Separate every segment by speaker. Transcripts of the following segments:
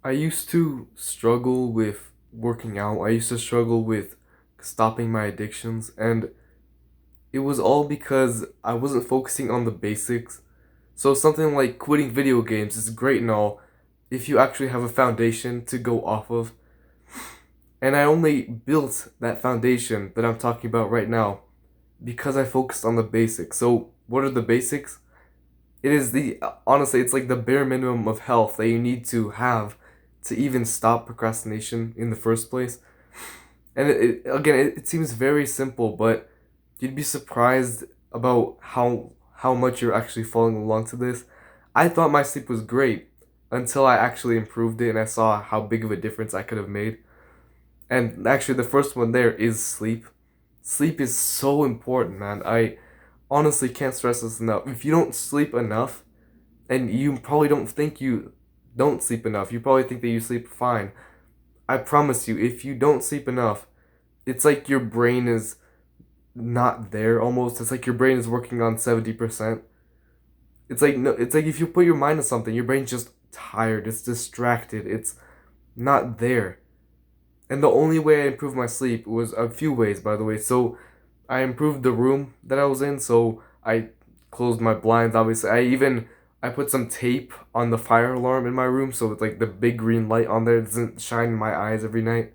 Speaker 1: I used to struggle with working out. I used to struggle with stopping my addictions, and it was all because I wasn't focusing on the basics. So something like quitting video games is great and all if you actually have a foundation to go off of. And I only built that foundation that I'm talking about right now because I focused on the basics. So, what are the basics? It is honestly, it's like the bare minimum of health that you need to have to even stop procrastination in the first place. And it seems very simple, but you'd be surprised about how much you're actually following along to this. I thought my sleep was great until I actually improved it and I saw how big of a difference I could have made. And actually, the first one there is sleep. Sleep is so important, man. I honestly can't stress this enough. If you don't sleep enough, and you probably don't think you don't sleep enough, you probably think that you sleep fine. I promise you, if you don't sleep enough, it's like your brain is not there almost. It's like your brain is working on 70%. It's like no, it's like if you put your mind to something, your brain's just tired, it's distracted, it's not there. And the only way I improved my sleep was a few ways, by the way. So I improved the room that I was in. So I closed my blinds. Obviously, I put some tape on the fire alarm in my room, so it's like the big green light on there doesn't shine in my eyes every night.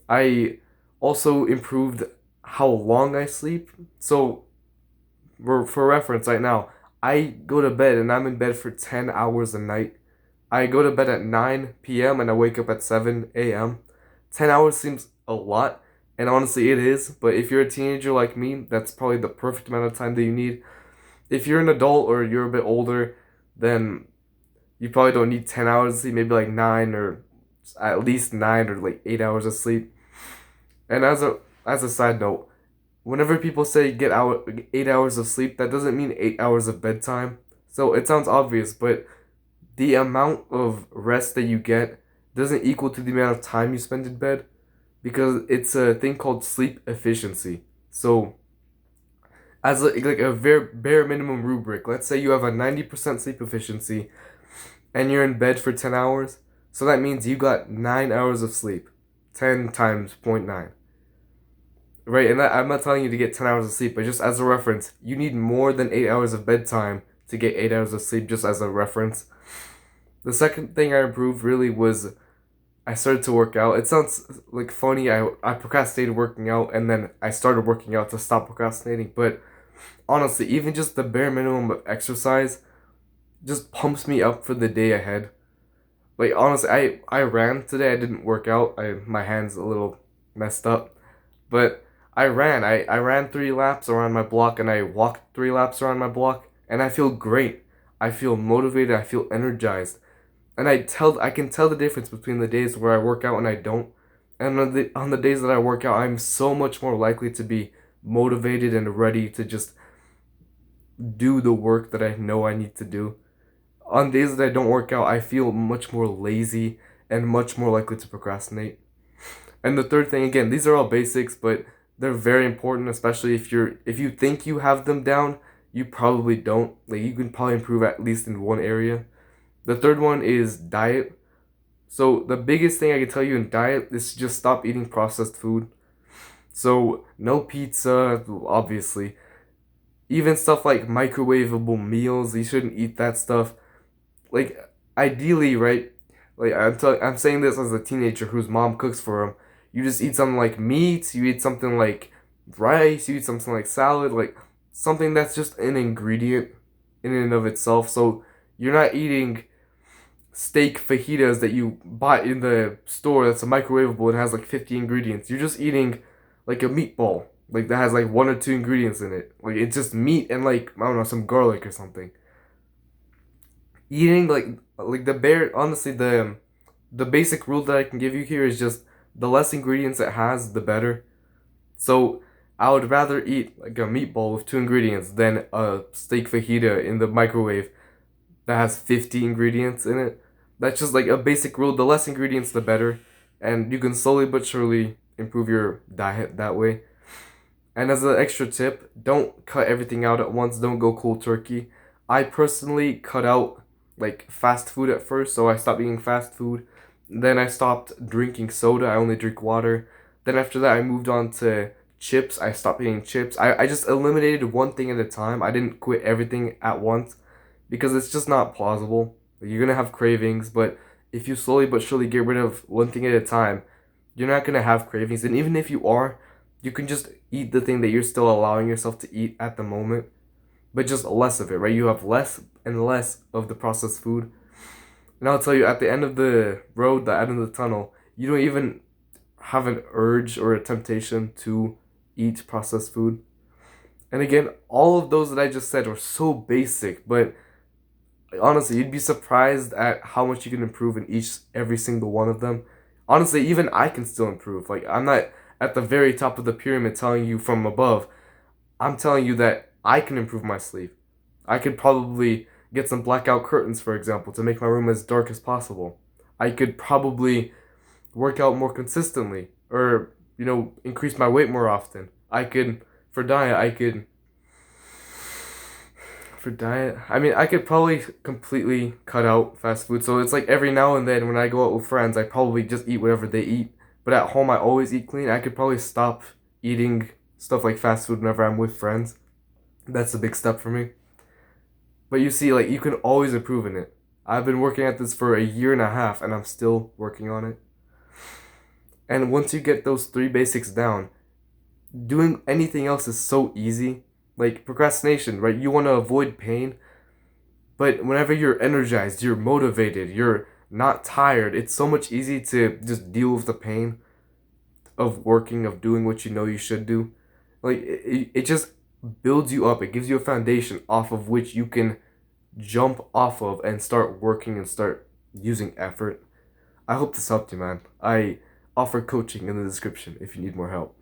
Speaker 1: I also improved how long I sleep. So for reference, right now I go to bed and I'm in bed for 10 hours a night. I go to bed at 9 p.m. and I wake up at 7 a.m. 10 hours seems a lot, and honestly, it is. But if you're a teenager like me, that's probably the perfect amount of time that you need. If you're an adult or you're a bit older, then you probably don't need 10 hours of sleep, maybe like 9 or at least 9 or like 8 hours of sleep. And as a side note, whenever people say get out 8 hours of sleep, that doesn't mean 8 hours of bedtime. So it sounds obvious, but the amount of rest that you get doesn't equal to the amount of time you spend in bed because it's a thing called sleep efficiency. So, as like a very bare minimum rubric, let's say you have a 90% sleep efficiency and you're in bed for 10 hours. So that means you got 9 hours of sleep. 10 times point 0.9. Right, and I'm not telling you to get 10 hours of sleep, but just as a reference, you need more than 8 hours of bedtime to get 8 hours of sleep, just as a reference. The second thing I improved really was I started to work out. It sounds like funny. I procrastinated working out and then I started working out to stop procrastinating. But honestly, even just the bare minimum of exercise just pumps me up for the day ahead. Like honestly, I ran today. I didn't work out. My hands a little messed up, but I ran. I ran 3 laps around my block and I walked 3 laps around my block and I feel great. I feel motivated. I feel energized. And I can tell the difference between the days where I work out and I don't. And on the days that I work out, I'm so much more likely to be motivated and ready to just do the work that I know I need to do. On days that I don't work out, I feel much more lazy and much more likely to procrastinate. And the third thing, again, these are all basics, but they're very important, especially if you think you have them down, you probably don't. Like you can probably improve at least in one area. The third one is diet. So the biggest thing I can tell you in diet is to just stop eating processed food. So no pizza, obviously. Even stuff like microwavable meals, you shouldn't eat that stuff. Like ideally, right? Like I'm saying this as a teenager whose mom cooks for him. You just eat something like meat. You eat something like rice. You eat something like salad. Like something that's just an ingredient in and of itself. So you're not eating steak fajitas that you bought in the store that's a microwavable and has like 50 ingredients. You're just eating like a meatball, like that has like one or two ingredients in it. Like it's just meat and like I don't know some garlic or something. Eating like the bare honestly the basic rule that I can give you here is just the less ingredients it has, the better. So I would rather eat like a meatball with two ingredients than a steak fajita in the microwave that has 50 ingredients in it. That's just like a basic rule. The less ingredients, the better. And you can slowly but surely improve your diet that way. And as an extra tip, don't cut everything out at once. Don't go cold turkey. I personally cut out like fast food at first, so I stopped eating fast food. Then I stopped drinking soda. I only drink water. Then after that, I moved on to chips. I stopped eating chips. I just eliminated one thing at a time. I didn't quit everything at once because it's just not plausible. You're gonna have cravings, but if you slowly but surely get rid of one thing at a time, you're not gonna have cravings. And even if you are, you can just eat the thing that you're still allowing yourself to eat at the moment, but just less of it, right? You have less and less of the processed food. And I'll tell you, at the end of the road, the end of the tunnel, you don't even have an urge or a temptation to eat processed food. And again, all of those that I just said are so basic, but honestly, you'd be surprised at how much you can improve in every single one of them. Honestly, even I can still improve. Like, I'm not at the very top of the pyramid telling you from above. I'm telling you that I can improve my sleep. I could probably get some blackout curtains, for example, to make my room as dark as possible. I could probably work out more consistently or, increase my weight more often. For diet, I mean, I could probably completely cut out fast food. So it's like every now and then when I go out with friends, I probably just eat whatever they eat. But at home, I always eat clean. I could probably stop eating stuff like fast food whenever I'm with friends. That's a big step for me. But you see, like, you can always improve in it. I've been working at this for a year and a half, and I'm still working on it. And once you get those three basics down, doing anything else is so easy. Like procrastination, right? You want to avoid pain, but whenever you're energized, you're motivated, you're not tired, it's so much easy to just deal with the pain of working, of doing what you know you should do. Like, it just builds you up. It gives you a foundation off of which you can jump off of and start working and start using effort. I hope this helped you, man. I offer coaching in the description if you need more help.